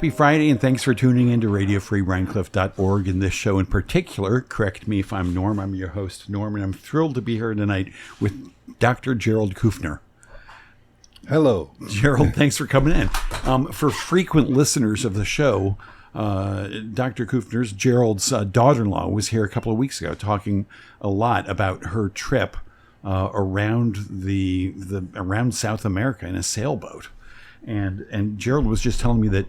Happy Friday, and thanks for tuning in to RadioFreeRhinecliff.org. In this show in particular, correct me if I'm Norm, I'm your host, Norm, and I'm thrilled to be here tonight with Dr. Gerald Kufner. Hello. Gerald, thanks for coming in. For frequent listeners of the show, Dr. Kufner's, Gerald's daughter-in-law, was here a couple of weeks ago talking a lot about her trip around around South America in a sailboat. And Gerald was just telling me that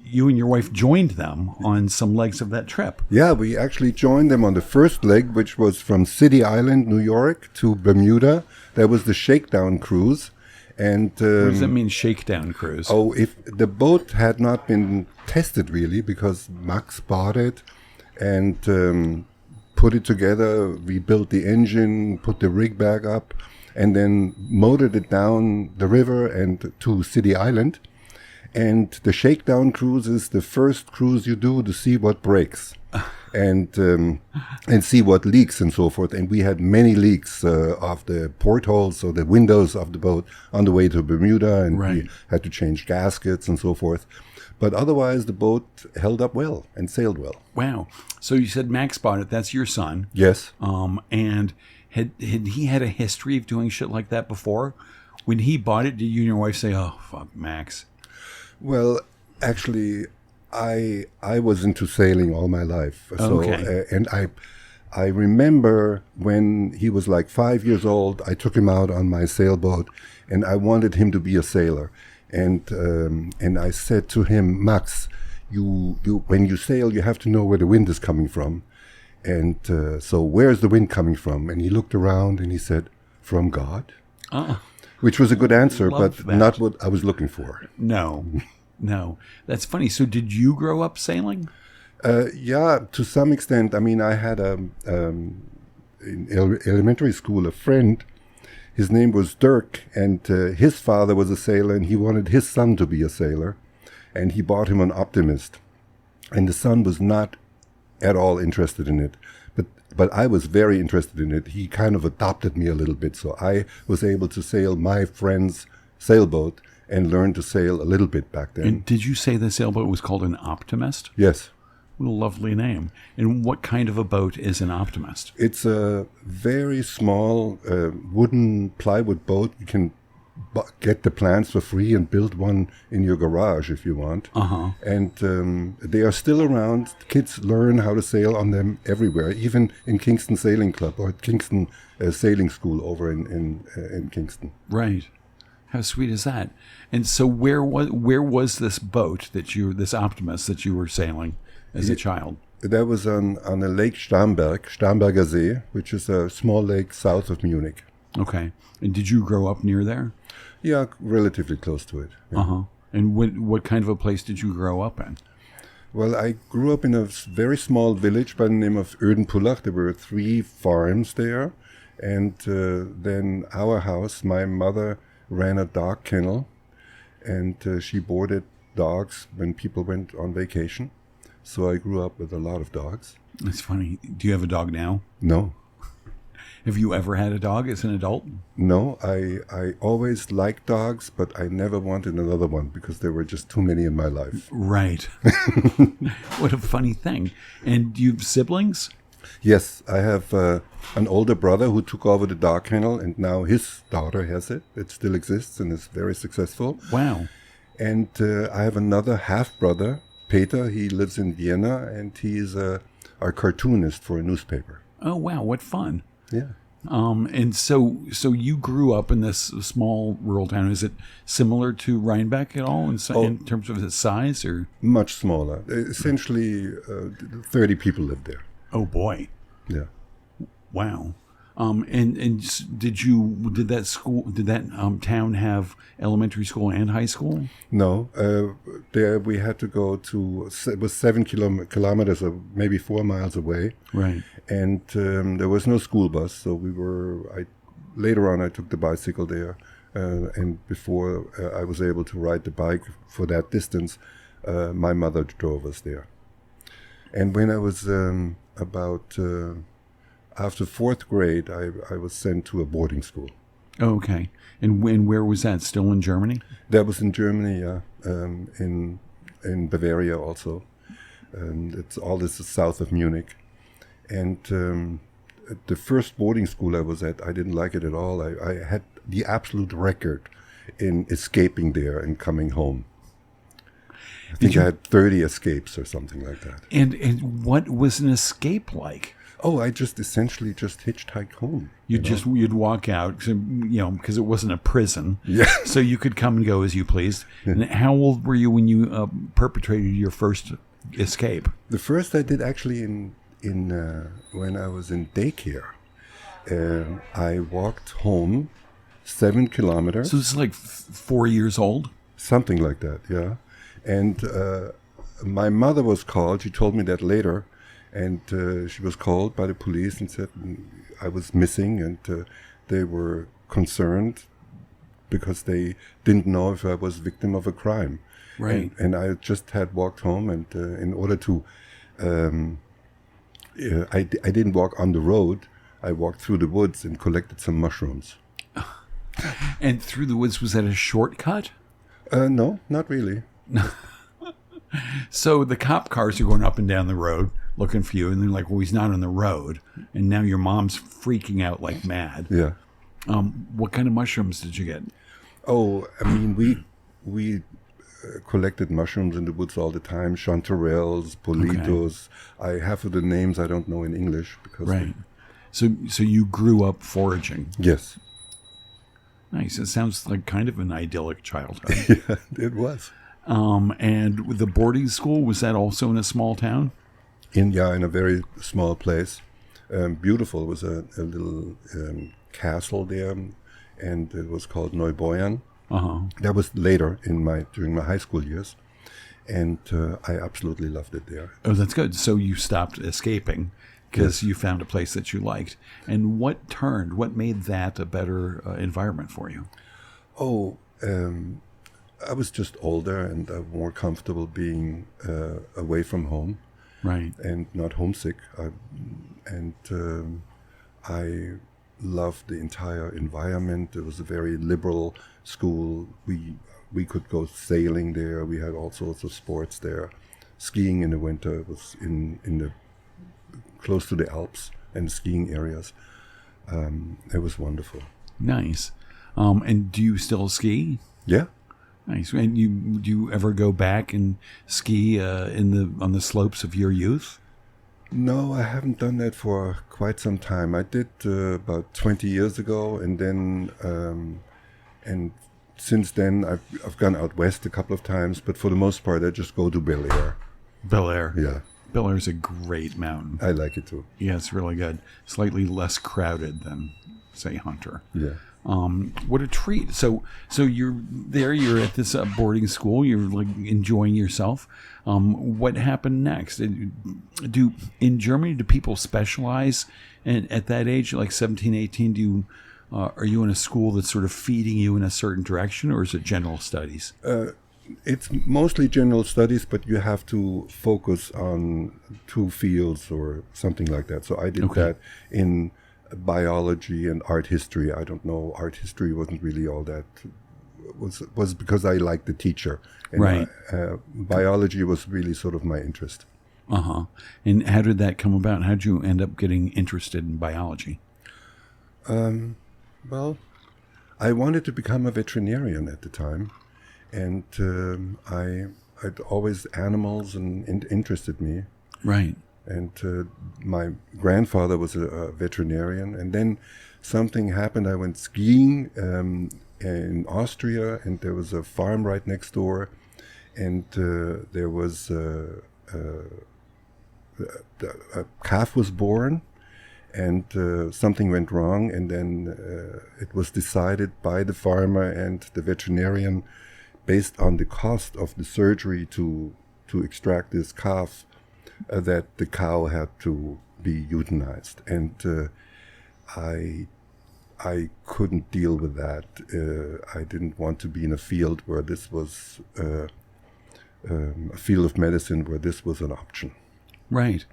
you and your wife joined them on some legs of that trip. Yeah, we actually joined them on the first leg, which was from City Island, New York, to Bermuda. That was the shakedown cruise. And what does that mean, shakedown cruise? Oh, if the boat had not been tested really, because Max bought it and put it together, we built the engine, put the rig back up, and then motored it down the river and to City Island. And the shakedown cruise is the first cruise you do to see what breaks and see what leaks and so forth. And we had many leaks of the portholes, so the windows of the boat on the way to Bermuda, and right. We had to change gaskets and so forth. But otherwise, the boat held up well and sailed well. Wow. So you said Max bought it. That's your son. Yes. And had he had a history of doing shit like that before? When he bought it, did you and your wife say, "Oh, fuck, Max"? Well, actually, I was into sailing all my life. So, okay. And I remember when he was like 5 years old, I took him out on my sailboat, and I wanted him to be a sailor. And I said to him, Max, you when you sail, you have to know where the wind is coming from. And so where's the wind coming from? And he looked around and he said, from God. Which was a good answer, but not what I was looking for. No. That's funny. So did you grow up sailing? Yeah, to some extent. I mean, I had in elementary school a friend. His name was Dirk, and his father was a sailor, and he wanted his son to be a sailor. And he bought him an Optimist. And the son was not at all interested in it. But I was very interested in it. He kind of adopted me a little bit, so I was able to sail my friend's sailboat and learn to sail a little bit back then. And did you say the sailboat was called an Optimist? Yes. What a lovely name. And what kind of a boat is an Optimist? It's a very small wooden plywood boat. You can get the plans for free and build one in your garage if you want. And they are still around. Kids learn how to sail on them everywhere, even in Kingston Sailing Club or at Kingston Sailing School over in Kingston. Right. How sweet is that? And so where was this boat this Optimist that you were sailing as a child? That was on the Lake Starnberger See, which is a small lake south of Munich. Okay. And did you grow up near there? Yeah, relatively close to it. Yeah. And what kind of a place did you grow up in? Well, I grew up in a very small village by the name of Oedenpullach. There were 3 farms there. And then our house, my mother ran a dog kennel. And she boarded dogs when people went on vacation. So I grew up with a lot of dogs. That's funny. Do you have a dog now? No. Have you ever had a dog as an adult? No, I always liked dogs, but I never wanted another one because there were just too many in my life. Right. What a funny thing. And do you have siblings? Yes, I have an older brother who took over the dog kennel, and now his daughter has it. It still exists and is very successful. Wow. And I have another half-brother, Peter. He lives in Vienna, and he's our cartoonist for a newspaper. Oh, wow. What fun. Yeah. And so you grew up in this small rural town. Is it similar to Rhinebeck at all in terms of its size, or much smaller? Essentially, 30 people live there. Oh boy! Yeah. Wow. And did that town have elementary school and high school? No. There we had to go to, it was 7 kilometers or maybe 4 miles away. Right. And there was no school bus, so later on I took the bicycle there. And before I was able to ride the bike for that distance, my mother drove us there. And when I was after 4th grade, I was sent to a boarding school. Oh, okay. And where was that? Still in Germany? That was in Germany, yeah. In in Bavaria also. It's all this is south of Munich. And the first boarding school I was at, I didn't like it at all. I had the absolute record in escaping there and coming home. I think I had 30 escapes or something like that. And what was an escape like? Oh, I just essentially just hitchhiked home. You'd walk out, because it wasn't a prison. Yeah. So you could come and go as you pleased. And how old were you when you perpetrated your first escape? The first I did actually in when I was in daycare. I walked home 7 kilometers. So this is like 4 years old? Something like that, yeah. And my mother was called. She told me that later. And she was called by the police and said I was missing. And they were concerned because they didn't know if I was victim of a crime. Right. And I just had walked home. And in order to... I didn't walk on the road. I walked through the woods and collected some mushrooms. And through the woods, was that a shortcut? No, not really. So the cop cars are going up and down the road looking for you, and they're like, well, he's not on the road. And now your mom's freaking out like mad. Yeah. What kind of mushrooms did you get? Oh, I mean, we collected mushrooms in the woods all the time. Chanterelles, politos. Okay. Half of the names I don't know in English. Right. So you grew up foraging. Yes. Nice. It sounds like kind of an idyllic childhood. Yeah, it was. And the boarding school, was that also in a small town? In a very small place. Beautiful. It was a little castle there, and it was called Neubeuern. Uh-huh. That was later during my high school years, and I absolutely loved it there. Oh, that's good. So you stopped escaping because you found a place that you liked. And what made that a better environment for you? Oh, I was just older and more comfortable being away from home. Right. And not homesick. I loved the entire environment. It was a very liberal school. We could go sailing there. We had all sorts of sports there. Skiing in the winter was in the close to the Alps and skiing areas. It was wonderful. Nice. And do you still ski? Yeah. Nice. And do you ever go back and ski on the slopes of your youth? No, I haven't done that for quite some time. I did about 20 years ago, and then and since then I've gone out west a couple of times. But for the most part, I just go to Bel Air. Bel Air. Yeah. Bel Air's a great mountain. I like it too. Yeah, it's really good. Slightly less crowded than, say, Hunter. Yeah. What a treat. So you're there, you're at this boarding school, you're like enjoying yourself. What happened next? In Germany, do people specialize at that age, like 17, 18? Are you in a school that's sort of feeding you in a certain direction, or is it general studies? It's mostly general studies, but you have to focus on 2 fields or something like that. So I did that in biology and art history. I don't know. Art history wasn't really all that. Was because I liked the teacher. And right. Biology was really sort of my interest. Uh-huh. And how did that come about? How did you end up getting interested in biology? Well, I wanted to become a veterinarian at the time. And I'd always animals and interested me. Right. And my grandfather was a veterinarian. And then something happened. I went skiing in Austria, and there was a farm right next door. And there was a calf was born, and something went wrong. And then it was decided by the farmer and the veterinarian, based on the cost of the surgery to extract this calf, that the cow had to be euthanized. And I couldn't deal with that. I didn't want to be in a field where this was a field of medicine where this was an option. Right.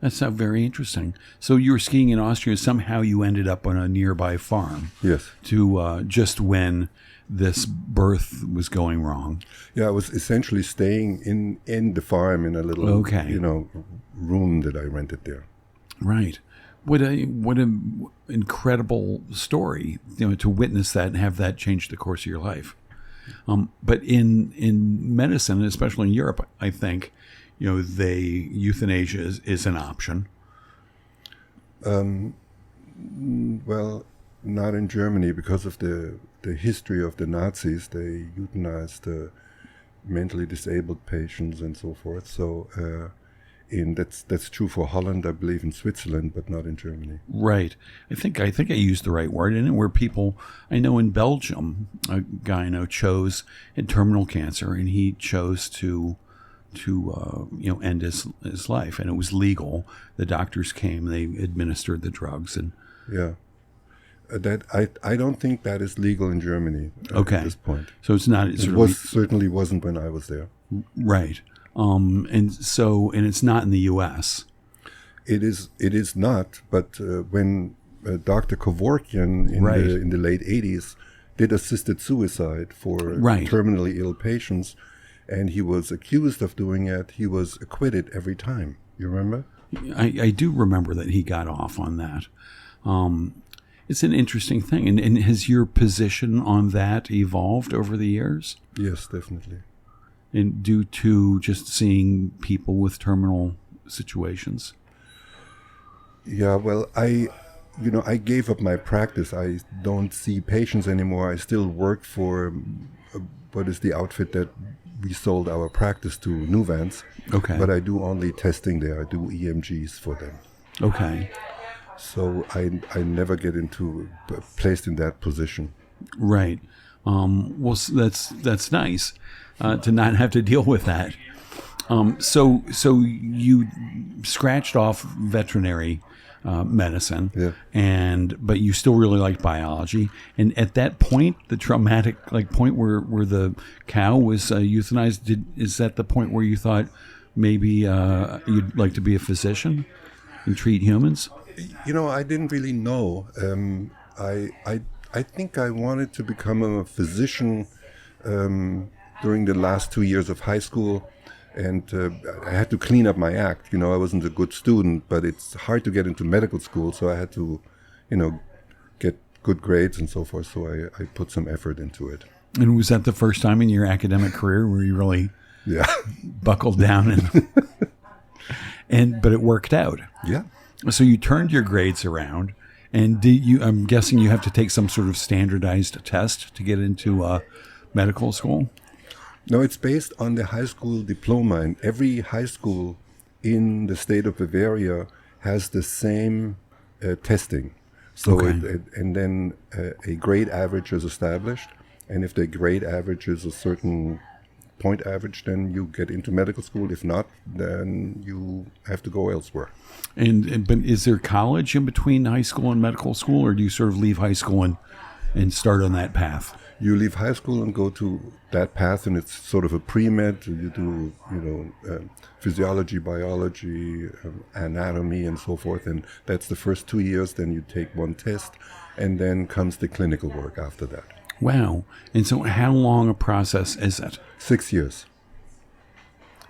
That's very interesting. So you were skiing in Austria. Somehow you ended up on a nearby farm. Yes. To just when this birth was going wrong. Yeah, I was essentially staying in the farm in a little, room that I rented there. Right. What a incredible story, to witness that and have that change the course of your life. But in medicine, especially in Europe, I think, euthanasia is an option. Well, not in Germany because of the history of the Nazis. They euthanized mentally disabled patients and so forth. So, that's true for Holland, I believe, in Switzerland, but not in Germany. Right. I think I used the right word in it. Where people, I know in Belgium, a guy I know chose in terminal cancer, and he chose to end his life, and it was legal. The doctors came, they administered the drugs, and yeah. That I don't think that is legal in Germany at this point. So it's not. Certainly wasn't when I was there. Right. And it's not in the U.S. It is not. But when Dr. Kevorkian in the late 80s did assisted suicide for terminally ill patients, and he was accused of doing it, he was acquitted every time. You remember? I do remember that he got off on that. It's an interesting thing. And has your position on that evolved over the years? Yes, definitely. And due to just seeing people with terminal situations? Yeah, well, I gave up my practice. I don't see patients anymore. I still work for what is the outfit that we sold our practice to, Nuvance. Okay. But I do only testing there. I do EMGs for them. Okay. So I never get placed in that position. Right. Well, that's nice to not have to deal with that. So you scratched off veterinary medicine, but you still really liked biology. And at that point, the traumatic point where the cow was euthanized, is that the point where you thought maybe you'd like to be a physician and treat humans? I didn't really know. I think I wanted to become a physician during the last 2 years of high school, and I had to clean up my act. I wasn't a good student, but it's hard to get into medical school, so I had to, get good grades and so forth. So I put some effort into it. And was that the first time in your academic career where you really buckled down but it worked out? Yeah. So you turned your grades around, and I'm guessing you have to take some sort of standardized test to get into medical school? No, it's based on the high school diploma, and every high school in the state of Bavaria has the same testing. So and then a grade average is established, and if the grade average is a certain point average, then you get into medical school. If not, then you have to go elsewhere. But is there college in between high school and medical school, or do you sort of leave high school and start on that path? You leave high school and go to that path, and it's sort of a pre-med. You do, physiology, biology, anatomy, and so forth, and that's the first 2 years. Then you take one test, and then comes the clinical work after that. Wow. And so how long a process is it? 6 years.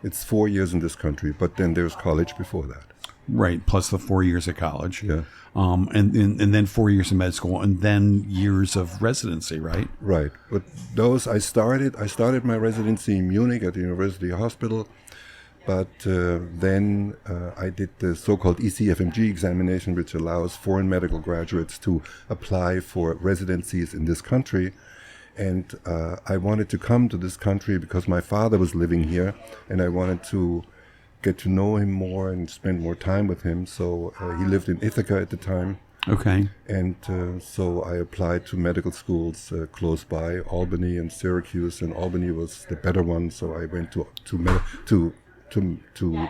It's 4 years in this country, but then there's college before that. Right, plus the 4 years of college. Yeah. And then 4 years of med school, and then years of residency, right? Right. But those, I started my residency in Munich at the University Hospital, but then I did the so-called ECFMG examination, which allows foreign medical graduates to apply for residencies in this country. And I wanted to come to this country because my father was living here, and I wanted to get to know him more and spend more time with him. So he lived in Ithaca at the time. Okay. And so I applied to medical schools close by, Albany and Syracuse, and Albany was the better one. So I went to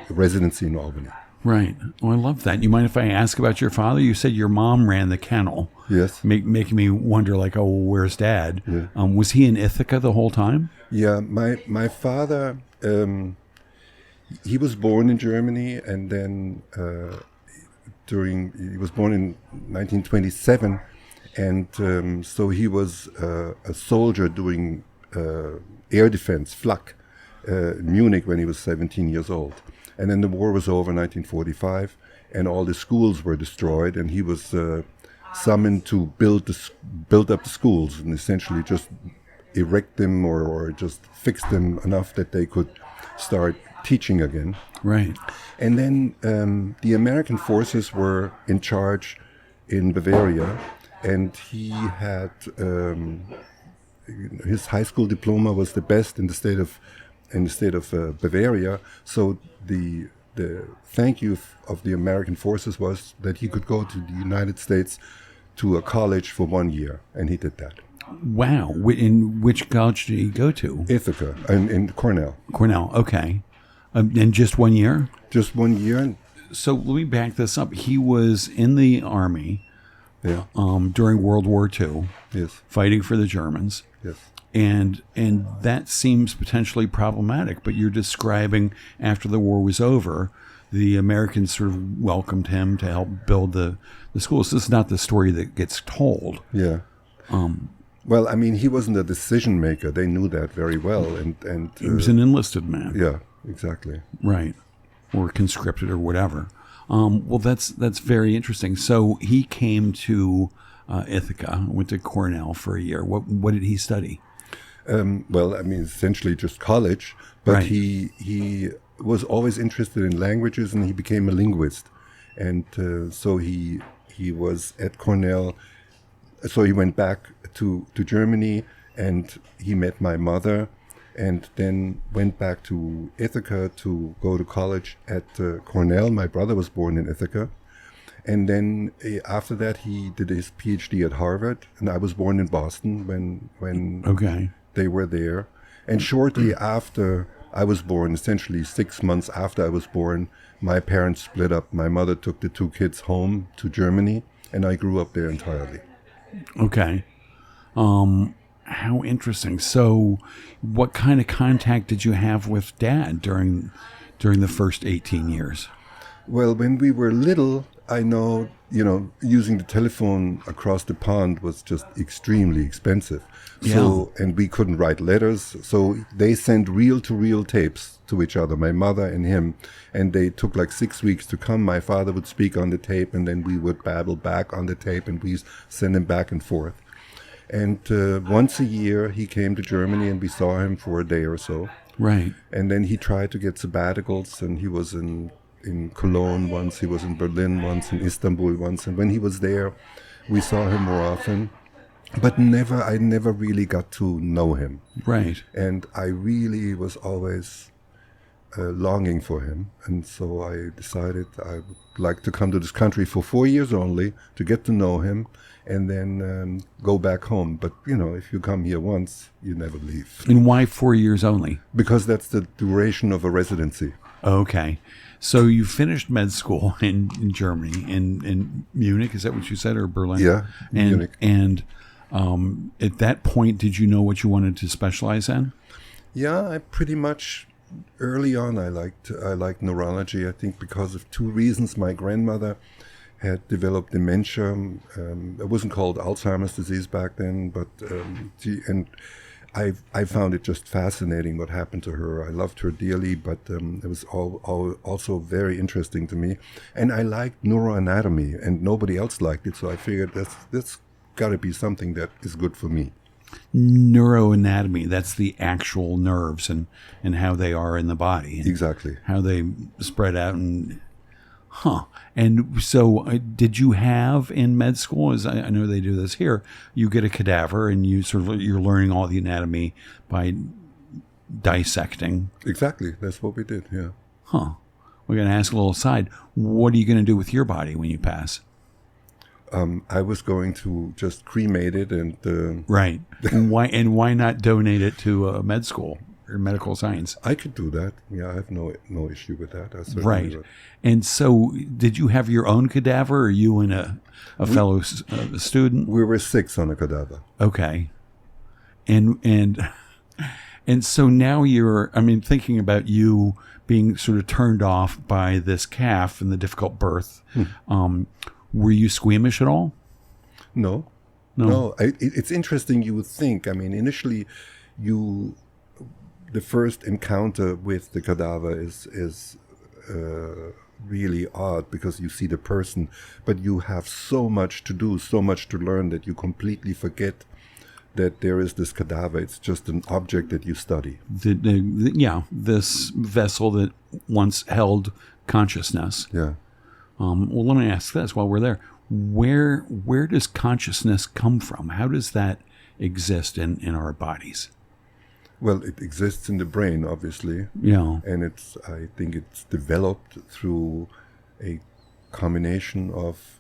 residency in Albany. Right. Well, I love that. You mind if I ask about your father? You said your mom ran the kennel. Yes. Making me wonder, where's Dad? Was he in Ithaca the whole time? Yeah, my father, He was born in Germany, and then he was born in 1927, and so he was a soldier doing air defense, flak, in Munich when he was 17 years old. And then the war was over in 1945, and all the schools were destroyed, and he was summoned to build up the schools and essentially just erect them or just fix them enough that they could start teaching again. Right. And then the American forces were in charge in Bavaria, and he had his high school diploma was the best in the state of Bavaria. So the thank you of the American forces was that he could go to the United States to a college for 1 year, and he did that. Wow. In which college did he go to? Ithaca, in Cornell. Cornell, okay. And just 1 year? Just 1 year. So let me back this up. He was in the Army during World War II, yes, fighting for the Germans. Yes. And that seems potentially problematic, but you're describing after the war was over, the Americans sort of welcomed him to help build the schools. This is not the story that gets told. Yeah. Well, I mean, he wasn't a decision maker. They knew that very well. And he was an enlisted man. Yeah, exactly. Right. Or conscripted or whatever. Well, that's very interesting. So he came to Ithaca, went to Cornell for a year. What did he study? Well, I mean, essentially just college, but right. he was always interested in languages, and he became a linguist. And so he was at Cornell. So he went back to Germany, and he met my mother, and then went back to Ithaca to go to college at Cornell. My brother was born in Ithaca. And then after that, he did his PhD at Harvard, and I was born in Boston when okay. they were there. And shortly after I was born, essentially 6 months after I was born, my parents split up. My mother took the two kids home to Germany, and I grew up there entirely. Okay. How interesting. So what kind of contact did you have with Dad during the first 18 years? Well, when we were little, I know, using the telephone across the pond was just extremely expensive. So, and we couldn't write letters. So they sent reel-to-reel tapes to each other, my mother and him. And they took like 6 weeks to come. My father would speak on the tape, and then we would babble back on the tape, and we send him back and forth. And once a year, he came to Germany, and we saw him for a day or so. Right. And then he tried to get sabbaticals, and he was in Cologne once, he was in Berlin once, in Istanbul once. And when he was there, we saw him more often. But I never really got to know him. Right. And I really was always longing for him. And so I decided I would like to come to this country for 4 years only to get to know him, and then go back home. But, if you come here once, you never leave. And why 4 years only? Because that's the duration of a residency. Okay. So you finished med school in Germany, in Munich, is that what you said, or Berlin? Yeah, Munich. And at that point, did you know what you wanted to specialize in? Yeah, I pretty much, early on, I liked neurology, I think because of two reasons. My grandmother had developed dementia. It wasn't called Alzheimer's disease back then, but I found it just fascinating what happened to her. I loved her dearly, but it was also very interesting to me. And I liked neuroanatomy, and nobody else liked it, so I figured that's got to be something that is good for me. Neuroanatomy, that's the actual nerves and how they are in the body. Exactly. How they spread out and... And so did you have in med school, as I know they do this here, you get a cadaver and you're learning all the anatomy by dissecting. Exactly. That's what we did, yeah. We're going to ask a little aside. What are you going to do with your body when you pass? I was going to just cremate it and... Right. And why not donate it to med school or medical science? I could do that. Yeah, I have no issue with that. I certainly right. would. And so did you have your own cadaver, or you and a fellow student? We were 6 on a cadaver. Okay. And so now thinking about you being sort of turned off by this calf and the difficult birth. Were you squeamish at all? No. It's interesting. You would think. I mean, initially, the first encounter with the cadaver is really odd because you see the person, but you have so much to do, so much to learn that you completely forget that there is this cadaver. It's just an object that you study. This vessel that once held consciousness. Yeah. Well, let me ask this while we're there. Where does consciousness come from? How does that exist in our bodies? Well, it exists in the brain, obviously. Yeah. And I think it's developed through a combination of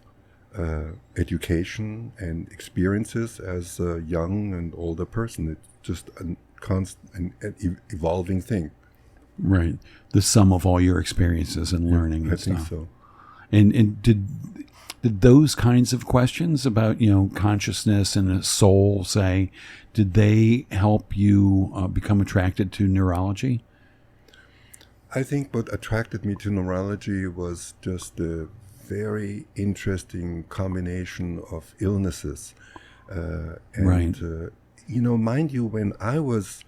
education and experiences as a young and older person. It's just a constant and evolving thing. Right. The sum of all your experiences and learning and stuff. I think so. And did those kinds of questions about, consciousness and a soul, say, did they help you become attracted to neurology? I think what attracted me to neurology was just a very interesting combination of illnesses. Right. Mind you, when I was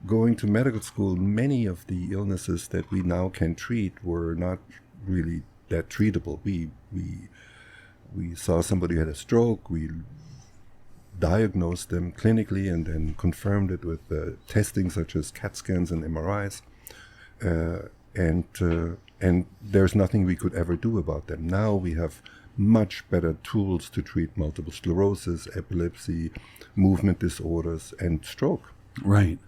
going to medical school, many of the illnesses that we now can treat were not really that treatable. We saw somebody who had a stroke, we diagnosed them clinically and then confirmed it with testing such as CAT scans and MRIs. And there's nothing we could ever do about them. Now we have much better tools to treat multiple sclerosis, epilepsy, movement disorders, and stroke. Right.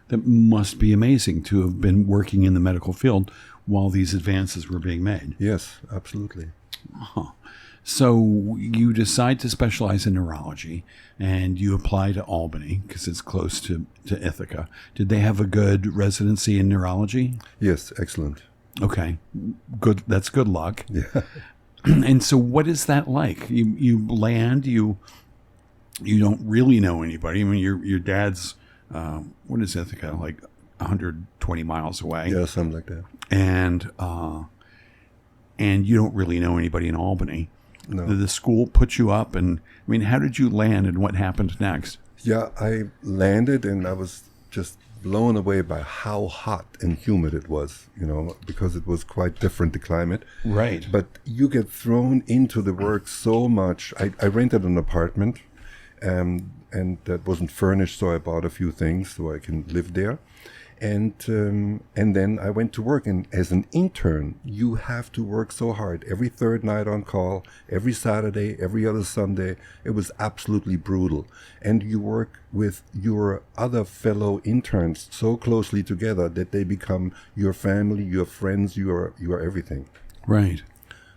That must be amazing to have been working in the medical field while these advances were being made. Yes, absolutely. Huh. So you decide to specialize in neurology, and you apply to Albany because it's close to Ithaca. Did they have a good residency in neurology? Yes, excellent. Okay, good. That's good luck. Yeah. And so, what is that like? You land. You don't really know anybody. I mean, your dad's what is Ithaca, like 120 miles away? Yeah, something like that. And you don't really know anybody in Albany. No. Did the school put you up? And I mean, how did you land and what happened next? Yeah, I landed and I was just blown away by how hot and humid it was, because it was quite different, the climate. Right. But you get thrown into the work so much. I rented an apartment and that wasn't furnished, so I bought a few things so I can live there. And then I went to work, and as an intern, you have to work so hard. Every third night on call, every Saturday, every other Sunday. It was absolutely brutal. And you work with your other fellow interns so closely together that they become your family, your friends, you are everything. Right.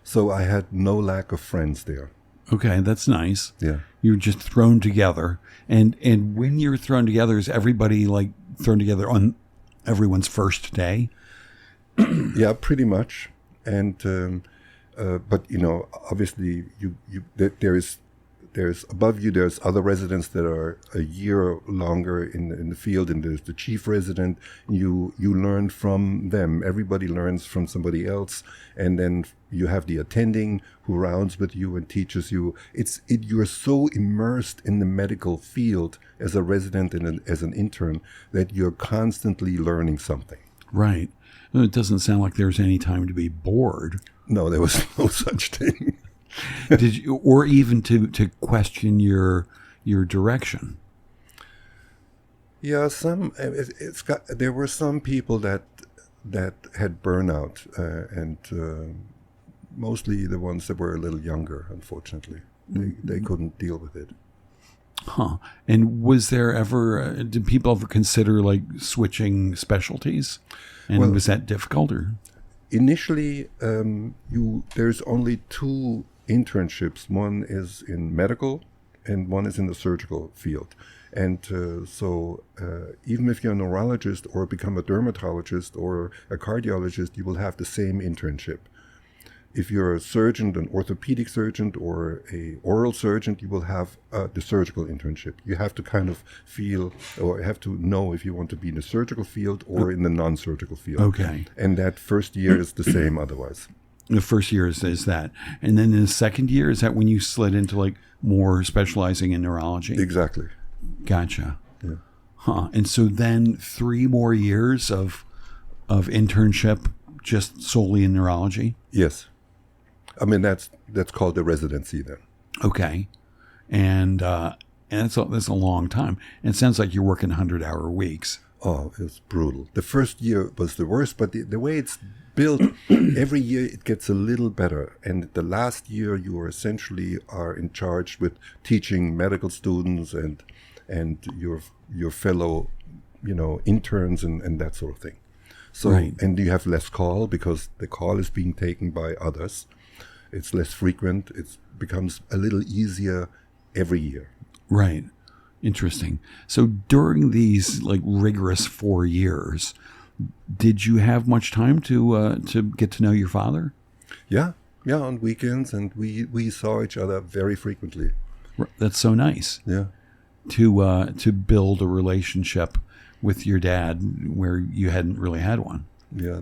So I had no lack of friends there. Okay, that's nice. Yeah. You're just thrown together. And when you're thrown together, is everybody like thrown together on everyone's first day? Yeah, pretty much. And but obviously there's above you there's other residents that are a year longer in the field, and there's the chief resident. You learn from them. Everybody learns from somebody else, and then you have the attending who rounds with you and teaches you. You're so immersed in the medical field as a resident and as an intern that you're constantly learning something. Right. It doesn't sound like there's any time to be bored. No, there was no such thing. Did you, or even to question your direction? Yeah, there were some people that had burnout, and mostly the ones that were a little younger. Unfortunately, they couldn't deal with it. Huh. And was there ever? Did people ever consider like switching specialties? And was that difficult? Or initially, there's only two internships. One is in medical and one is in the surgical field. And so even if you're a neurologist or become a dermatologist or a cardiologist, you will have the same internship. if you're a surgeon, an orthopedic surgeon or a oral surgeon, you will have the surgical internship. You have to kind of feel or have to know if you want to be in the surgical field or in the non-surgical field. Okay. And that first year is the same otherwise. The first year is that. And then in the second year, is that when you slid into like more specializing in neurology? Exactly. Gotcha. Yeah. Huh. And so then 3 more years of internship just solely in neurology? Yes. I mean, that's called the residency then. Okay. And that's a long time. And it sounds like you're working 100-hour weeks. Oh, it's brutal. The first year was the worst, but the way it's built, every year it gets a little better. And the last year you are essentially in charge with teaching medical students and your fellow, interns and that sort of thing. So, right. And you have less call because the call is being taken by others. It's less frequent. It becomes a little easier every year. Right. Interesting. So during these like rigorous 4 years, did you have much time to get to know your father? Yeah, on weekends, and we saw each other very frequently. That's so nice. Yeah. To build a relationship with your dad where you hadn't really had one. Yeah,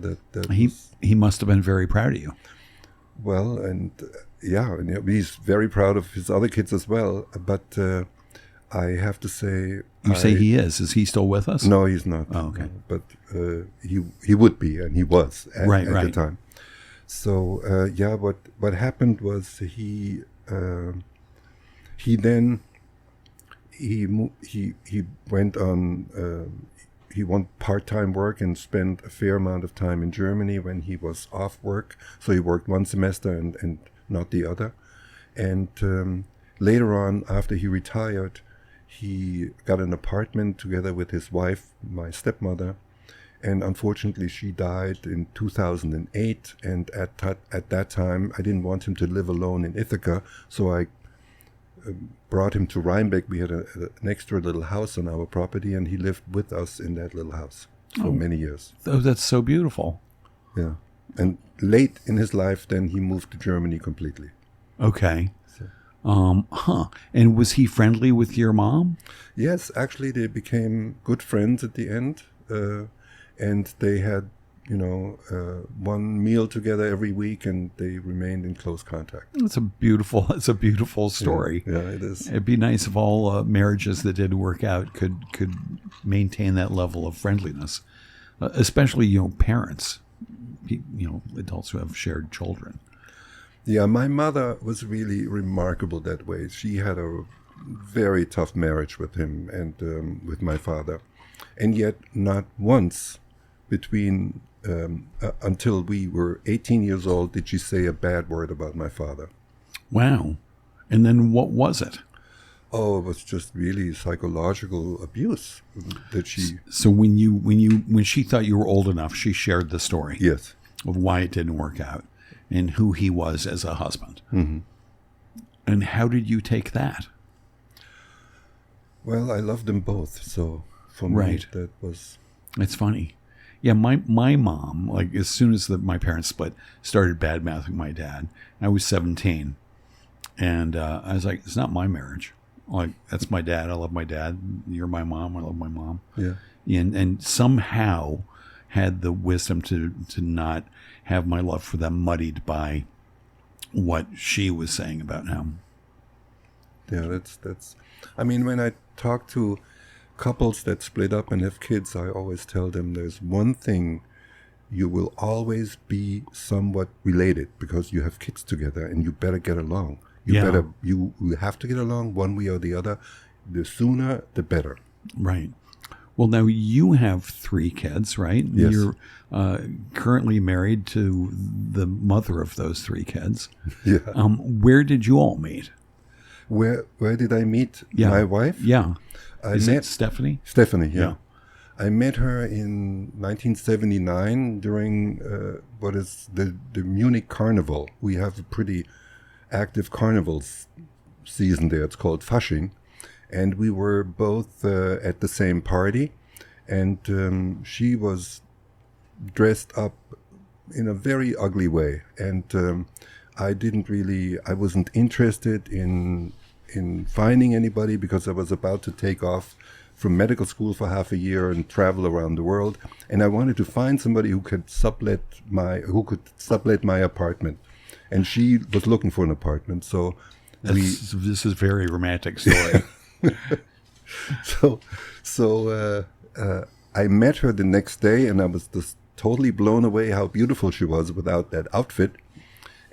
he must have been very proud of you. Well, and he's very proud of his other kids as well. But I have to say, you say he is. Is he still with us? No, he's not. Oh, okay. But he would be, and he was at the time. So what happened was he went on. He wanted part-time work and spent a fair amount of time in Germany when he was off work. So he worked one semester and not the other. And later on, after he retired, he got an apartment together with his wife, my stepmother. And unfortunately, she died in 2008. And at that time, I didn't want him to live alone in Ithaca. So I brought him to Rhinebeck. We had an extra little house on our property, and he lived with us in that little house for many years. Oh, that's so beautiful. Yeah. And late in his life, then he moved to Germany completely. Okay. And was he friendly with your mom? Yes, actually, they became good friends at the end, and they had, one meal together every week, and they remained in close contact. It's a beautiful story. Yeah, it is. It'd be nice if all marriages that did work out could maintain that level of friendliness, especially parents, adults who have shared children. Yeah, my mother was really remarkable that way. She had a very tough marriage with him and with my father, and yet not once between until we were 18 years old did she say a bad word about my father. Wow. And then what was it? Oh, it was just really psychological abuse that she... So when she thought you were old enough, she shared the story. Yes. Of why it didn't work out and who he was as a husband. Mm-hmm. And how did you take that? Well, I loved them both, so for me that was... It's funny. Yeah, my mom, like as soon as my parents split, started bad-mouthing my dad. I was 17. And I was like, it's not my marriage. Like, that's my dad. I love my dad. You're my mom. I love my mom. Yeah. And somehow had the wisdom to not have my love for them muddied by what she was saying about him. Yeah, that's. I mean, when I talk to couples that split up and have kids, I always tell them there's one thing: you will always be somewhat related because you have kids together, and you better get along. You have to get along one way or the other. The sooner, the better. Right. Well, now you have 3 kids, right? Yes. You're currently married to the mother of those 3 kids. Yeah. Where did you all meet? Where did I meet my wife? Yeah. I Is met it Stephanie? Stephanie, yeah. I met her in 1979 during what is the Munich Carnival. We have a pretty active carnival season there. It's called Fasching. And we were both at the same party. And she was dressed up a very ugly way, and I wasn't interested in finding anybody because I was about to take off from medical school for half a year and travel around the world, and I wanted to find somebody who could sublet my apartment, and she was looking for an apartment, so this is a very romantic story. So I met her the next day, and I was just totally blown away how beautiful she was without that outfit,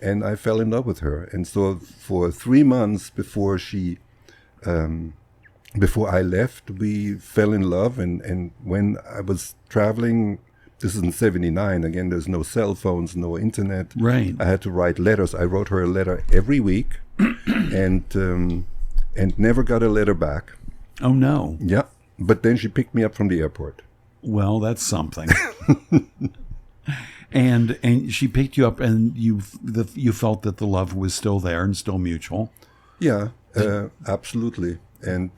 and I fell in love with her. And so for 3 months before I left, we fell in love. And when I was traveling, this is in '79. Again, there's no cell phones, no internet. Right. I had to write letters. I wrote her a letter every week, and never got a letter back. Oh no. Yeah, but then she picked me up from the airport. Well, that's something. and she picked you up, and you felt that the love was still there and still mutual. Yeah, absolutely. And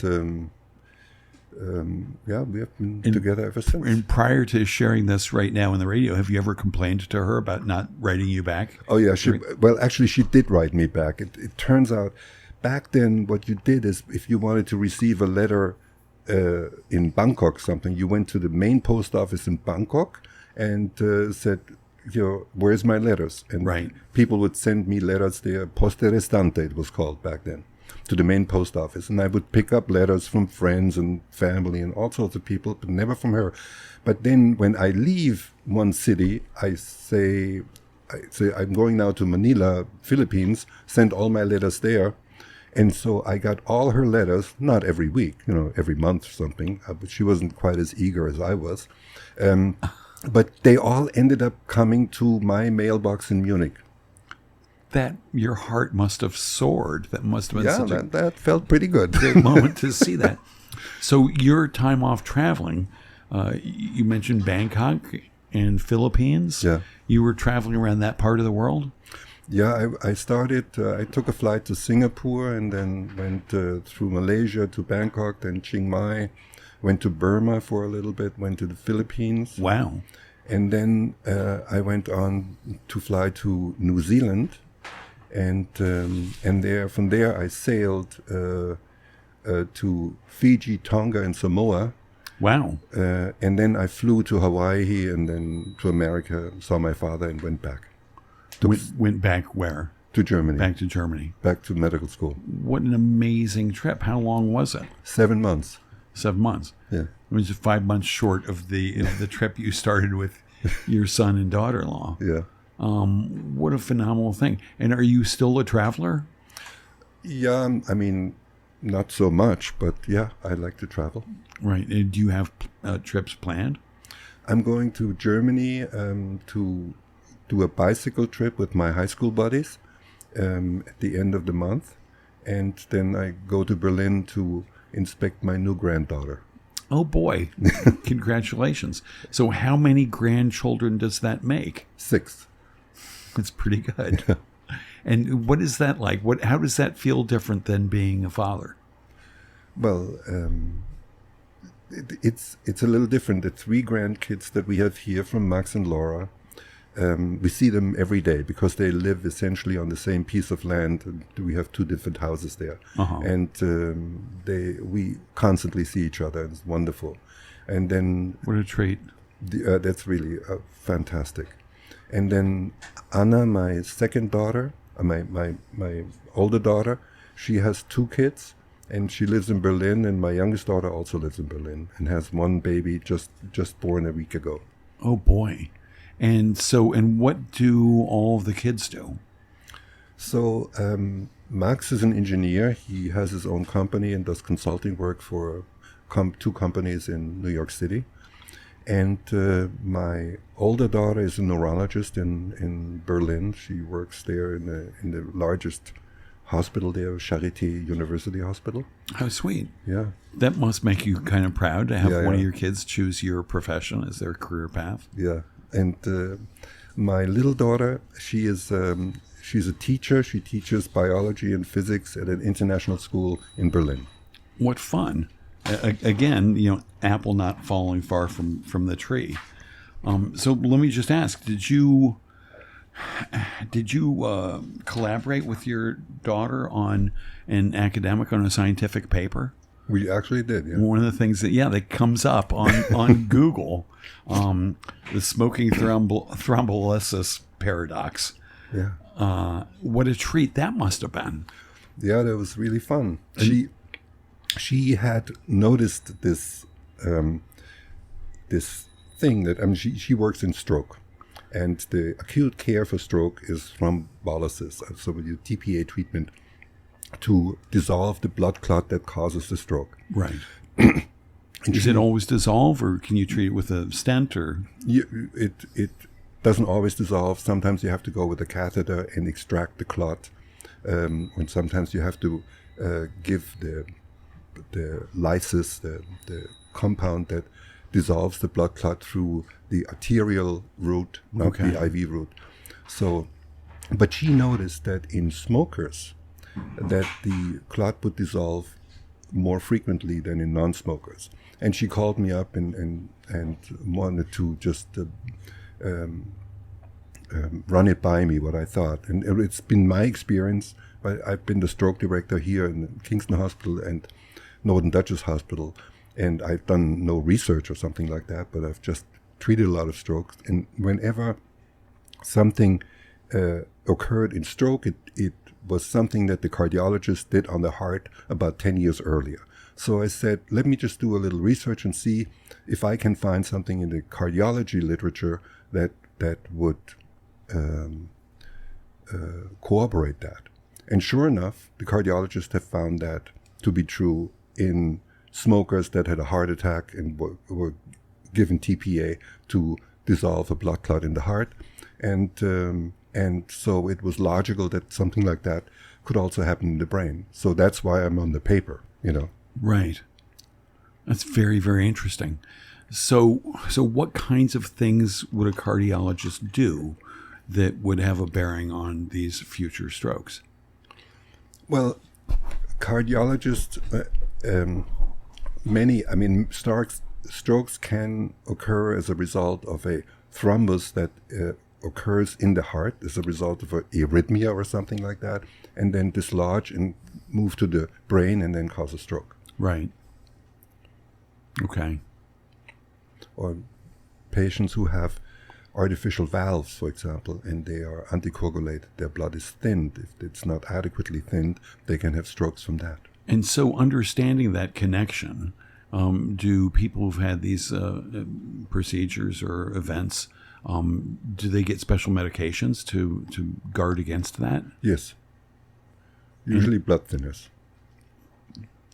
we have been together ever since. And prior to sharing this right now in the radio, have you ever complained to her about not writing you back? Oh yeah, actually she did write me back. It turns out back then what you did is if you wanted to receive a letter in Bangkok, something, you went to the main post office in Bangkok and said, where's my letters? And right. People would send me letters there, poste restante it was called back then, to the main post office. And I would pick up letters from friends and family and all sorts of people, but never from her. But then when I leave one city, I say I'm going now to Manila, Philippines, send all my letters there. And so I got all her letters, not every week, every month or something, but she wasn't quite as eager as I was. But they all ended up coming to my mailbox in Munich. That your heart must have soared. That must have been that felt pretty good. Great moment to see that. So your time off traveling, you mentioned Bangkok and Philippines. Yeah. You were traveling around that part of the world? Yeah, I started, I took a flight to Singapore and then went through Malaysia to Bangkok, then Chiang Mai, went to Burma for a little bit, went to the Philippines. Wow. And then I went on to fly to New Zealand, and from there I sailed to Fiji, Tonga, and Samoa. Wow. And then I flew to Hawaii and then to America, saw my father, and went back. Went back where? To Germany. Back to Germany. Back to medical school. What an amazing trip. How long was it? 7 months. 7 months. Yeah. It was 5 months short of the trip you started with your son and daughter-in-law. Yeah. What a phenomenal thing. And are you still a traveler? Yeah, I mean, not so much, but yeah, I like to travel. Right. And do you have trips planned? I'm going to Germany to do a bicycle trip with my high school buddies at the end of the month. And then I go to Berlin to inspect my new granddaughter. Oh, boy. Congratulations. So how many grandchildren does that make? 6. That's pretty good. Yeah. And what is that like? How does that feel different than being a father? Well, it's a little different. The 3 grandkids that we have here from Max and Laura, we see them every day because they live essentially on the same piece of land. And we have 2 different houses there. Uh-huh. And we constantly see each other. It's wonderful. And then... What a treat. That's really fantastic. And then Anna, my second daughter, my older daughter, she has 2 kids. And she lives in Berlin, and my youngest daughter also lives in Berlin and has 1 baby just born a week ago. Oh, boy. And what do all of the kids do? So Max is an engineer. He has his own company and does consulting work for 2 companies in New York City. And my older daughter is a neurologist in Berlin. She works there in the largest hospital there, Charité University Hospital. How sweet. Yeah. That must make you kind of proud to have one of your kids choose your profession as their career path. Yeah. And my little daughter, she's a teacher. She teaches biology and physics at an international school in Berlin. What fun. Again, apple not falling far from the tree. So let me just ask, did you Did you collaborate with your daughter on an academic, on a scientific paper? We actually did, yeah. One of the things that comes up on Google, the smoking thrombolysis paradox. Yeah. What a treat that must have been. Yeah, that was really fun. She had noticed this this thing that she works in stroke, and the acute care for stroke is thrombolysis, so we do TPA treatment to dissolve the blood clot that causes the stroke. Right. Does it always dissolve, or can you treat it with a stent? Or it doesn't always dissolve. Sometimes you have to go with a catheter and extract the clot, and sometimes you have to give the lysis, the compound that dissolves the blood clot through the arterial route, not the IV route. So, but she noticed that in smokers, that the clot would dissolve more frequently than in non-smokers. And she called me up and wanted to just run it by me, what I thought. And it's been my experience. I've been the stroke director here in Kingston Hospital and Northern Duchess Hospital, and I've done no research or something like that, but I've just treated a lot of strokes. And whenever something occurred in stroke, it was something that the cardiologist did on the heart about 10 years earlier. So I said, let me just do a little research and see if I can find something in the cardiology literature that would corroborate that. And sure enough, the cardiologists have found that to be true in smokers that had a heart attack and were given TPA to dissolve a blood clot in the heart. And so it was logical that something like that could also happen in the brain. So that's why I'm on the paper, Right. That's very, very interesting. So what kinds of things would a cardiologist do that would have a bearing on these future strokes? Well, cardiologists, strokes can occur as a result of a thrombus that occurs in the heart as a result of an arrhythmia or something like that, and then dislodge and move to the brain and then cause a stroke. Right. Okay. Or patients who have artificial valves, for example, and they are anticoagulated, their blood is thinned. If it's not adequately thinned, they can have strokes from that. And so understanding that connection, do people who've had these procedures or events, do they get special medications to guard against that? Yes. Usually blood thinners.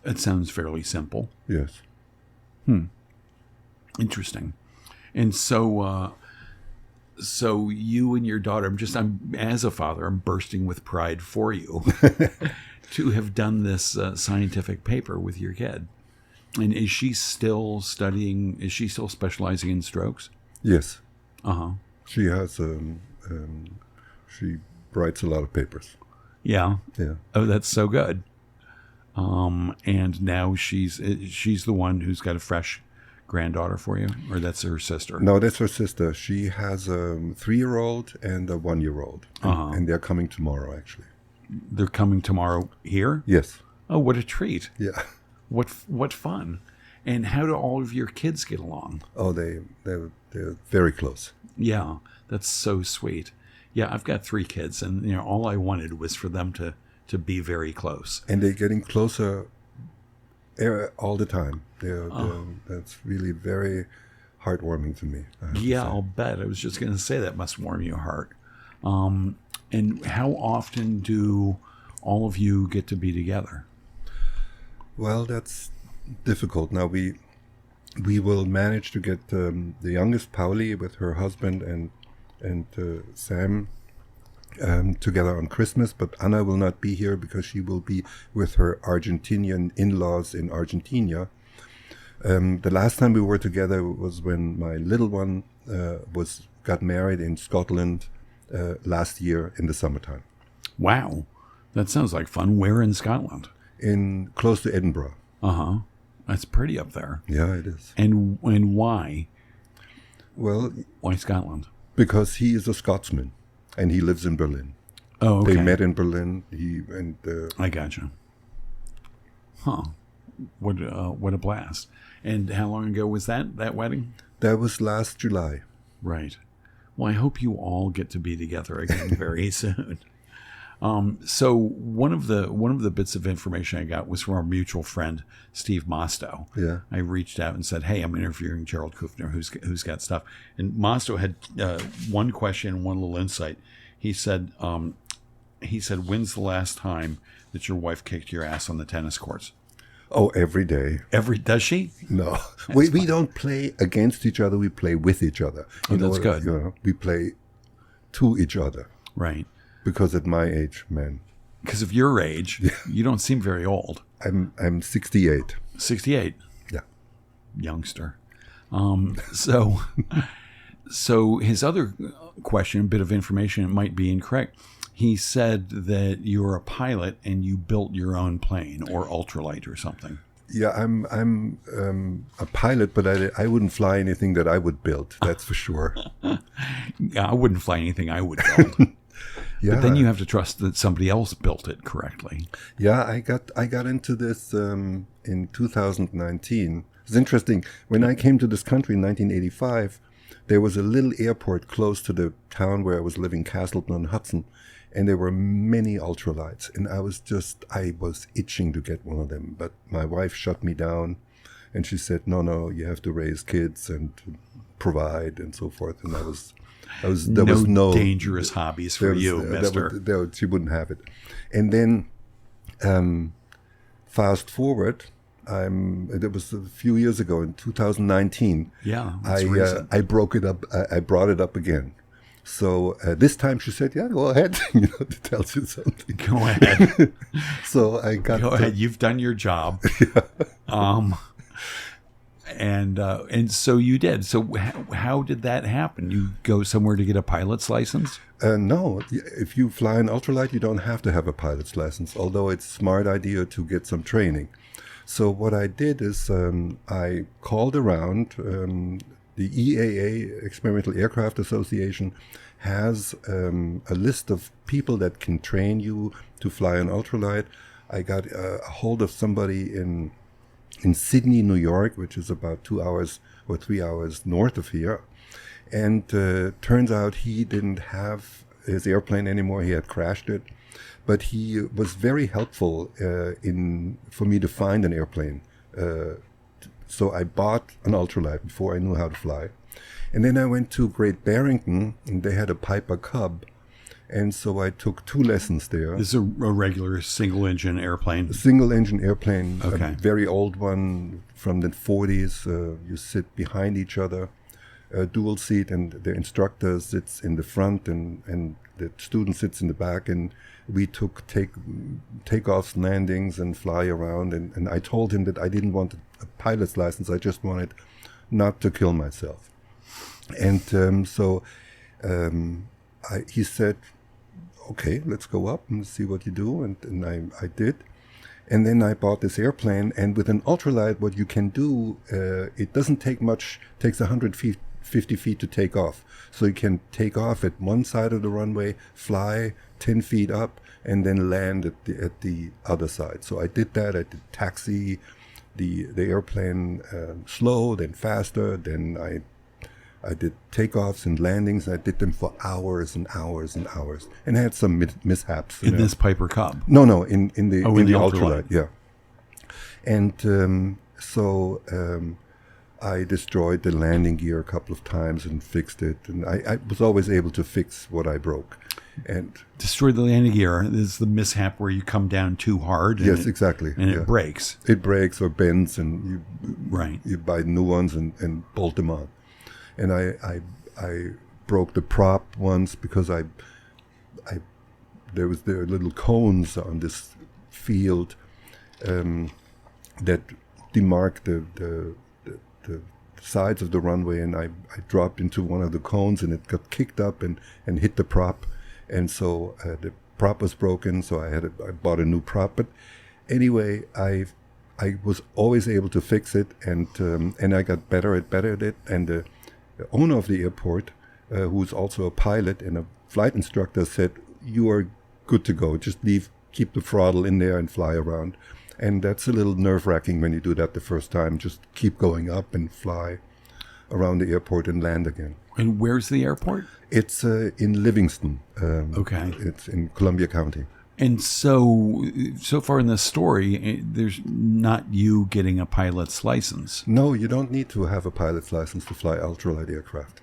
It sounds fairly simple. Yes. Interesting. And so you and your daughter, as a father, I'm bursting with pride for you to have done this scientific paper with your kid. And is she still studying? Is she still specializing in strokes? Yes. Uh-huh. She has she writes a lot of papers. Yeah. Yeah. Oh, that's so good. And now she's the one who's got a fresh granddaughter for you, or that's her sister? No, that's her sister. She has a 3-year-old and a 1-year-old, and they're coming tomorrow. Actually, they're coming tomorrow here. Yes. Oh, what a treat! Yeah. What fun! And how do all of your kids get along? Oh, they're very close. Yeah, that's so sweet. Yeah, I've got 3 kids, and all I wanted was for them to be very close. And they're getting closer all the time. That's really very heartwarming to me. Yeah, I'll bet. I was just going to say that must warm your heart. And how often do all of you get to be together? Well, that's difficult. Now we will manage to get the youngest, Pauli, with her husband and Sam together on Christmas, but Anna will not be here because she will be with her Argentinian in-laws in Argentina. The last time we were together was when my little one got married in Scotland last year in the summertime. Wow, that sounds like fun. Where in Scotland? In close to Edinburgh. Uh-huh. That's pretty up there. Yeah, it is. And why? Well, why Scotland? Because he is a Scotsman. and he lives in Berlin. Oh, okay. They met in Berlin. I gotcha. Huh. What a blast. And how long ago was that wedding? That was last July. Right. Well, I hope you all get to be together again very soon. So one of the bits of information I got was from our mutual friend Steve Mostow. Yeah. I reached out and said, "Hey, I'm interviewing Gerald Kufner, who's got stuff." And Mostow had one question, one little insight. He said, "When's the last time that your wife kicked your ass on the tennis courts?" Oh, every day. Does she? No, we don't play against each other. We play with each other. That's good. We play to each other. Right. Because at my age, man. Because of your age, you don't seem very old. I'm 68. 68. Yeah. Youngster. So his other question, a bit of information, it might be incorrect. He said that you're a pilot and you built your own plane or ultralight or something. Yeah, I'm a pilot, but I wouldn't fly anything that I would build. That's for sure. Yeah, I wouldn't fly anything I would build. Yeah. But then you have to trust that somebody else built it correctly. Yeah, I got into this in 2019. It's interesting. When I came to this country in 1985, there was a little airport close to the town where I was living, Castleton-on-Hudson, and there were many ultralights. And I was itching to get one of them. But my wife shut me down, and she said, no, you have to raise kids and provide and so forth. And there was no dangerous hobbies for you, mister. She wouldn't have it. And then fast forward, it was a few years ago in 2019. Yeah, that's recent. I broke it up. I brought it up again. So this time she said, "Yeah, go ahead." It tells you something. Go ahead. So I got. Go ahead. You've done your job. And so you did. So how did that happen? You go somewhere to get a pilot's license? No. If you fly an ultralight, you don't have to have a pilot's license, although it's a smart idea to get some training. So what I did is I called around. The EAA, Experimental Aircraft Association, has a list of people that can train you to fly an ultralight. I got a hold of somebody in Sydney, New York, which is about 2 hours or 3 hours north of here. And turns out he didn't have his airplane anymore. He had crashed it. But he was very helpful for me to find an airplane. So I bought an ultralight before I knew how to fly. And then I went to Great Barrington, and they had a Piper Cub. And so I took 2 lessons there. This is a regular single-engine airplane? A single-engine airplane, okay. A very old one from the 40s. You sit behind each other, dual seat, and the instructor sits in the front, and the student sits in the back. And we took takeoffs, landings, and fly around. And I told him that I didn't want a pilot's license. I just wanted not to kill myself. And he said, "Okay, let's go up and see what you do." And I did. And then I bought this airplane. And with an ultralight, what you can do, it doesn't take much. It takes 150 feet to take off. So you can take off at one side of the runway, fly 10 feet up, and then land at the other side. So I did that. I did taxi the airplane slow, then faster. Then I did takeoffs and landings. I did them for hours and hours and hours, and I had some mishaps. In this Piper Cub? No, in the ultralight. Yeah. And so I destroyed the landing gear a couple of times and fixed it, and I was always able to fix what I broke. And destroy the landing gear. This is the mishap where you come down too hard. Yes, exactly. And it breaks. It breaks or bends, and you buy new ones and bolt them on. And I broke the prop once because there were little cones on this field that demarked the sides of the runway, and I dropped into one of the cones, and it got kicked up and hit the prop, and so the prop was broken. So I bought a new prop. But anyway, I was always able to fix it, and I got better at it. And the owner of the airport, who's also a pilot and a flight instructor said, "You are good to go. Just keep the throttle in there and fly around." And that's a little nerve-wracking when you do that the first time. Just keep going up and fly around the airport and land again. And where's the airport? It's in Livingston. Okay. It's in Columbia County. And so far in this story, there's not you getting a pilot's license. No, you don't need to have a pilot's license to fly ultralight aircraft.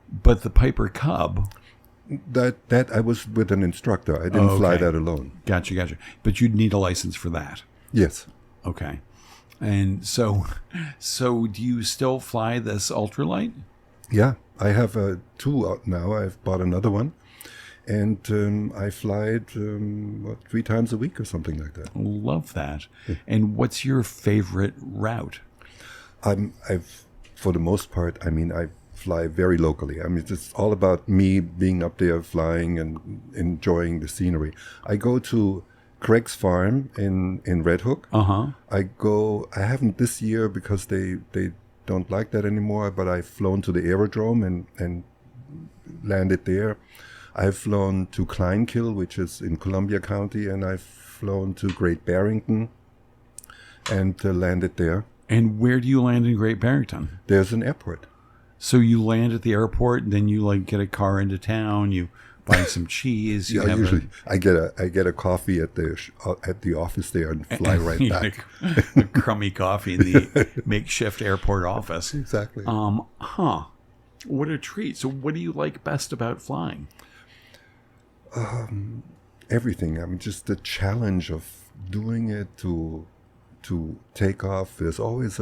But the Piper Cub... That I was with an instructor. I didn't fly that alone. Gotcha. But you'd need a license for that. Yes. Okay. And so do you still fly this ultralight? Yeah, I have 2 out now. I've bought another one. And I fly it 3 times a week or something like that. Love that. Yeah. And what's your favorite route? I've for the most part, I fly very locally. It's all about me being up there flying and enjoying the scenery. I go to Craig's Farm in Red Hook. I haven't this year because they don't like that anymore, but I've flown to the aerodrome and landed there. I've flown to Kleinkill, which is in Columbia County, and I've flown to Great Barrington and landed there. And where do you land in Great Barrington? There's an airport. So you land at the airport, and then you get a car into town. You buy some cheese. Usually I get a coffee at the office there and fly right back. A crummy coffee in the makeshift airport office. Exactly. What a treat. So what do you like best about flying? Everything. Just the challenge of doing it to take off. There's always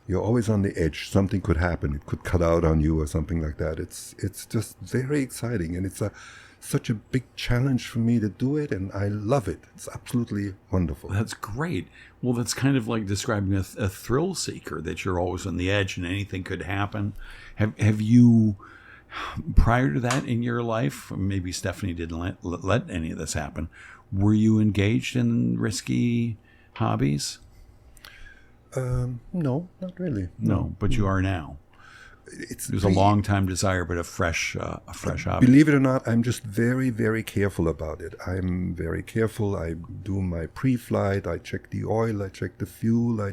you're always on the edge. Something could happen. It could cut out on you or something like that. It's just very exciting, and it's such a big challenge for me to do it, and I love it. It's absolutely wonderful. That's great. Well, that's kind of like describing a thrill seeker, that you're always on the edge and anything could happen. Have you, prior to that in your life, maybe Stephanie didn't let any of this happen, were you engaged in risky hobbies? No, not really. No, but you are now. It was a long time desire, but a fresh hobby. Believe it or not, I'm just very, very careful about it. I'm very careful. I do my pre-flight. I check the oil. I check the fuel.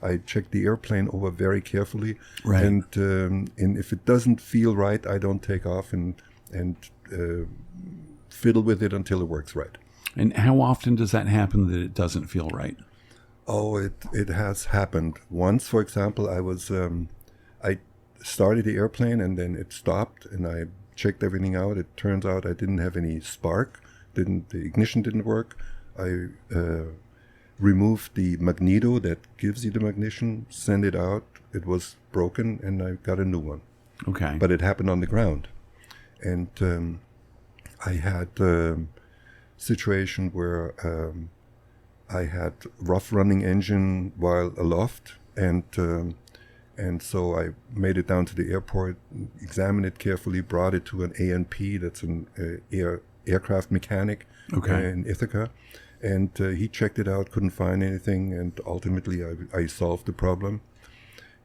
I check the airplane over very carefully. Right. And if it doesn't feel right, I don't take off and fiddle with it until it works right. And how often does that happen that it doesn't feel right? Oh, it has happened. Once, for example, I started the airplane and then it stopped and I checked everything out. It turns out I didn't have any spark. The ignition didn't work. I removed the magneto that gives you the ignition, sent it out. It was broken and I got a new one. Okay. But it happened on the ground. And I had a situation where I had rough running engine while aloft, and so I made it down to the airport, examined it carefully, brought it to an A&P, that's an aircraft mechanic in Ithaca, and he checked it out, couldn't find anything, and ultimately I solved the problem.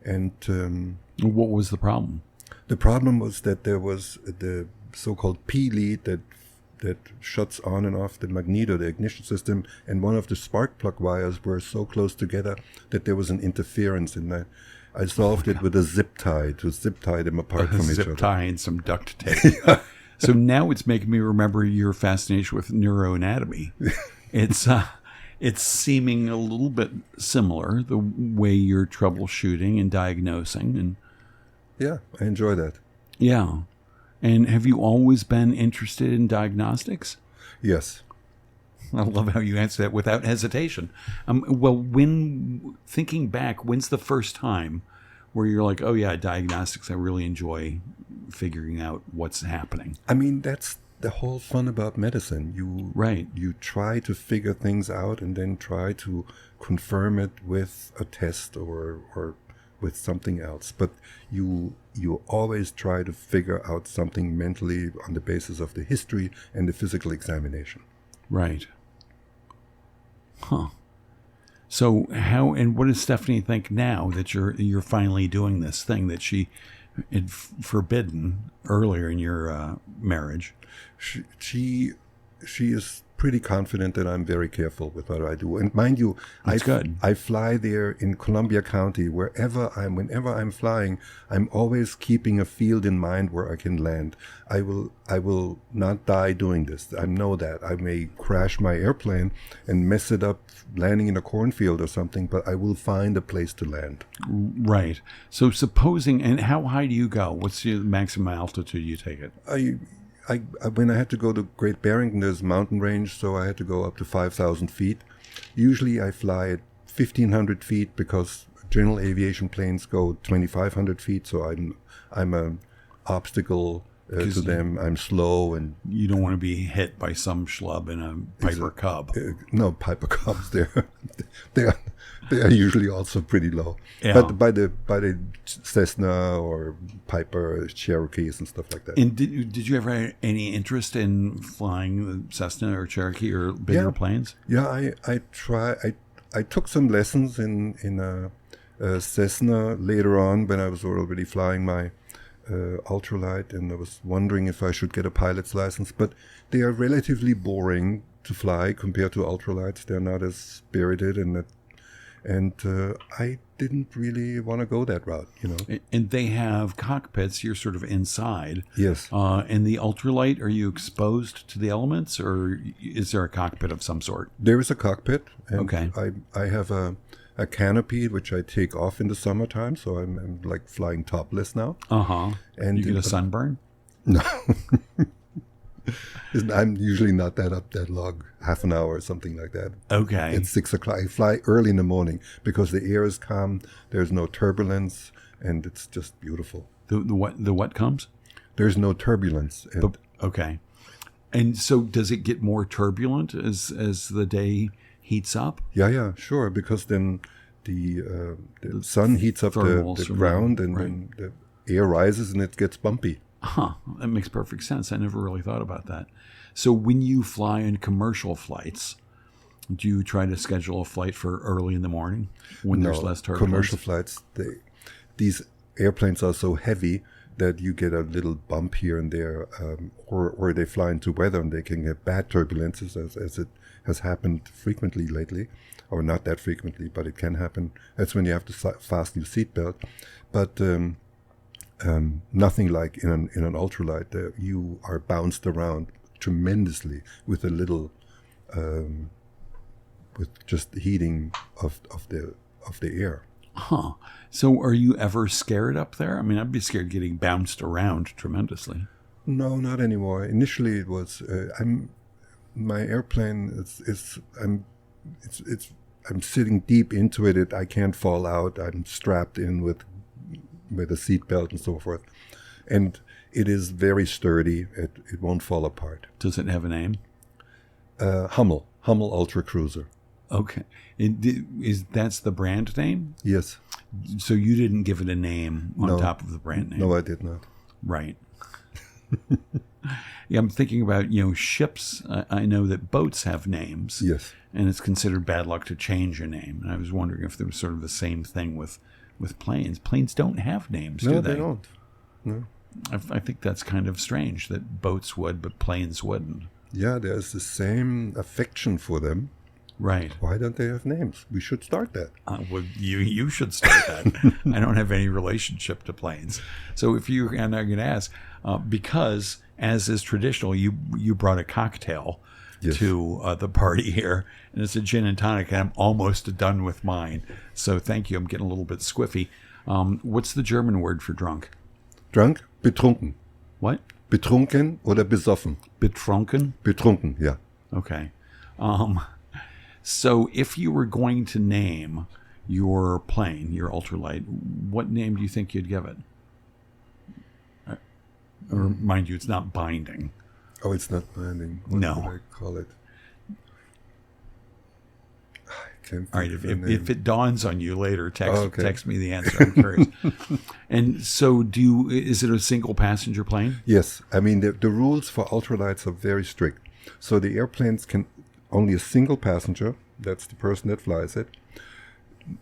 And what was the problem? The problem was that there was the so-called P-lead that shuts on and off the magneto, the ignition system, and one of the spark plug wires were so close together that there was an interference in that. I solved it with a zip tie to zip tie them apart from each other. Zip tie and some duct tape. Yeah. So now it's making me remember your fascination with neuroanatomy. It's seeming a little bit similar, the way you're troubleshooting and diagnosing. And yeah, I enjoy that. Yeah. And have you always been interested in diagnostics? Yes. I love how you answer that without hesitation. Well, when thinking back, when's the first time where you're like, oh yeah, diagnostics, I really enjoy figuring out what's happening? That's the whole fun about medicine. You try to figure things out and then try to confirm it with a test or with something else. But you always try to figure out something mentally on the basis of the history and the physical examination. Right. Huh. So how and what does Stephanie think now that you're finally doing this thing that she forbidden earlier in your marriage. She is pretty confident that I'm very careful with what I do. And mind you, I fly there in Columbia County. Whenever I'm flying, I'm always keeping a field in mind where I can land. I will not die doing this. I know that. I may crash my airplane and mess it up landing in a cornfield or something, but I will find a place to land. Right. So supposing, and how high do you go? What's the maximum altitude you take it? When I had to go to Great Barrington, there's a mountain range, so I had to go up to 5,000 feet. Usually I fly at 1,500 feet because general aviation planes go 2,500 feet, so I'm an obstacle to them. I'm slow, and you don't want to be hit by some schlub in a Piper Cub. No, Piper Cubs. They are usually also pretty low. Yeah. But by the Cessna or Piper Cherokees and stuff like that. And did you ever have any interest in flying the Cessna or Cherokee or bigger planes? Yeah, I took some lessons in a Cessna later on when I was already flying my ultralight, and I was wondering if I should get a pilot's license. But they are relatively boring to fly compared to ultralights. They're not as spirited, and I didn't really want to go that route, And they have cockpits. You're sort of inside. Yes. In the ultralight, are you exposed to the elements, or is there a cockpit of some sort? There is a cockpit. And okay. I have a canopy which I take off in the summertime, so I'm like flying topless now. And you get a sunburn? No. I'm usually not that long, half an hour or something like that. Okay. It's 6 o'clock. I fly early in the morning because the air is calm, there's no turbulence, and it's just beautiful. The what comes? There's no turbulence. Okay. And so does it get more turbulent as the day heats up? Yeah, sure, because then the sun heats up the ground, and then the air rises and it gets bumpy. That makes perfect sense. I never really thought about that. So when you fly in commercial flights, do you try to schedule a flight for early in the morning when there's less turbulence? Commercial flights, these airplanes are so heavy that you get a little bump here and there, or they fly into weather and they can get bad turbulences, as it has happened frequently lately, or not that frequently, but it can happen. That's when you have to fasten your seatbelt. But nothing like in an ultralight. You are bounced around tremendously with a little, with just the heating of the air. So are you ever scared up there? I mean, I'd be scared getting bounced around tremendously. No, not anymore. Initially, it was. My airplane. I'm sitting deep into it. I can't fall out. I'm strapped in with a seatbelt and so forth, and it is very sturdy. It won't fall apart. Does it have a name? Hummel Ultra Cruiser. Okay, that's the brand name? Yes. So you didn't give it a name on top of the brand name? No, I did not. Right. Yeah, I'm thinking about ships. I know that boats have names. Yes. And it's considered bad luck to change a name. And I was wondering if there was sort of the same thing with planes. Planes don't have names, do they? No, they don't. No. I think that's kind of strange that boats would, but planes wouldn't. Yeah, there's the same affection for them. Right. Why don't they have names? We should start that. Well, you should start that. I don't have any relationship to planes. So if you, and I'm going to ask, because as is traditional, you brought a cocktail to the party here, and it's a gin and tonic, and I'm almost done with mine. So thank you. I'm getting a little bit squiffy. What's the German word for drunk? Drunk? Betrunken. What? Betrunken oder besoffen? Betrunken? Betrunken, yeah. Okay. So if you were going to name your plane, your ultralight, what name do you think you'd give it? Or mind you, it's not binding. Oh, it's not binding. What would I call it? I can't think. All right, if it dawns on you later, text me the answer. I'm curious. And so is it a single passenger plane? Yes. I mean, the rules for ultralights are very strict. So the airplanes can only a single passenger, that's the person that flies it,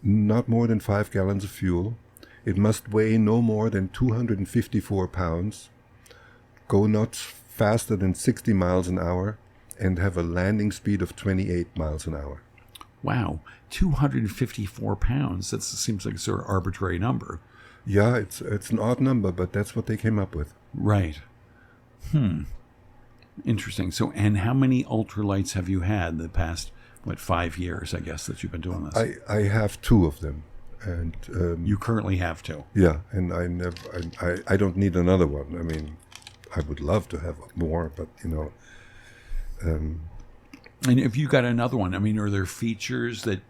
not more than 5 gallons of fuel, It must weigh no more than 254 pounds, go not faster than 60 miles an hour, and have a landing speed of 28 miles an hour. Wow, 254 pounds. That seems like a sort of arbitrary number. Yeah, it's an odd number, but that's what they came up with. Right. Interesting. So, and how many ultralights have you had the past, 5 years, I guess, that you've been doing this? I have 2 of them. And you currently have 2. Yeah, and I don't need another one. I mean, I would love to have more, but and if you got another one, I mean, are there features that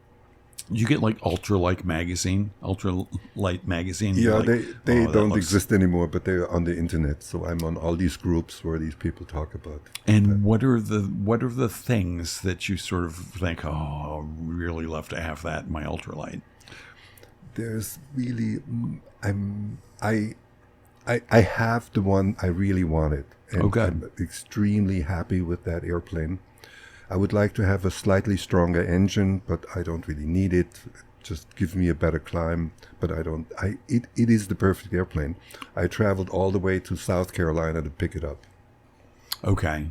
you get, like ultralight magazine? Yeah, like, they don't exist anymore, but they're on the internet. So I'm on all these groups where these people talk about. And what are the things that you sort of think, oh, I'd really love to have that in my ultralight? There's really, I have the one I really wanted, and I'm extremely happy with that airplane. I would like to have a slightly stronger engine, but I don't really need it. Just gives me a better climb, but it is the perfect airplane. I traveled all the way to South Carolina to pick it up. Okay,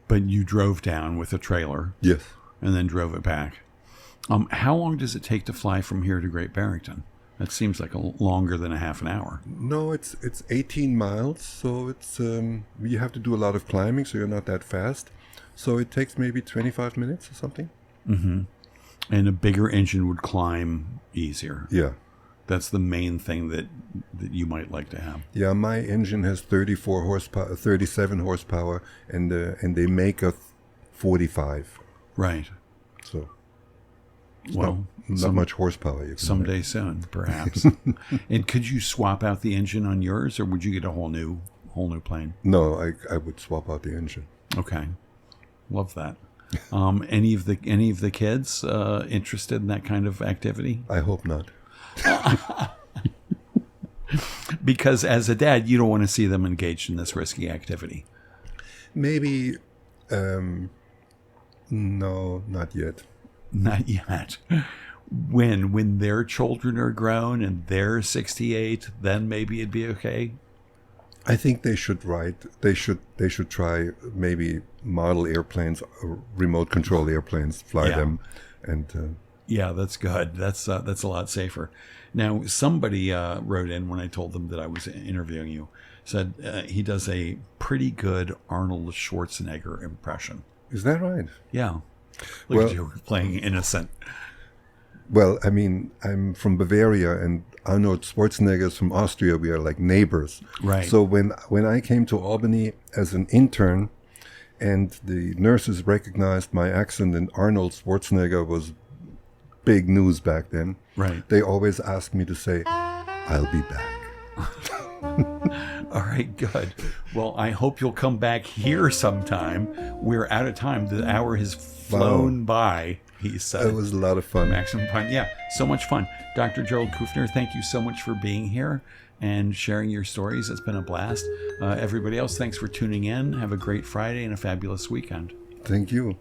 but you drove down with a trailer. Yes. And then drove it back. How long does it take to fly from here to Great Barrington? That seems like longer than a half an hour. No, it's 18 miles, so it's you have to do a lot of climbing, so you're not that fast. So it takes maybe 25 minutes or something. Mm-hmm. And a bigger engine would climb easier. Yeah. That's the main thing that you might like to have. Yeah, my engine has 34 horsepower, 37 horsepower, and they make a 45. Right. So, well, not much horsepower. You can someday soon, perhaps. And could you swap out the engine on yours, or would you get a whole new plane? No, I would swap out the engine. Okay, love that. Any of the kids interested in that kind of activity? I hope not. Because as a dad, you don't want to see them engaged in this risky activity. Maybe, no, not yet. Not yet. When their children are grown and they're 68, then maybe it'd be okay. I think they should They should try maybe model airplanes, remote control airplanes, fly them, and. Yeah, that's good. That's a lot safer. Now, somebody wrote in when I told them that I was interviewing you, said he does a pretty good Arnold Schwarzenegger impression. Is that right? Yeah. Look at you playing innocent. Well, I mean, I'm from Bavaria, and Arnold Schwarzenegger is from Austria. We are like neighbors. Right. So when I came to Albany as an intern, and the nurses recognized my accent, and Arnold Schwarzenegger was big news back then. Right. They always asked me to say, "I'll be back." All right, good. Well, I hope you'll come back here sometime. We're out of time. The hour has flown by, he said. It was a lot of fun. Maximum fun. Yeah, so much fun. Dr. Gerald Kufner, thank you so much for being here and sharing your stories. It's been a blast. Everybody else, thanks for tuning in. Have a great Friday and a fabulous weekend. Thank you.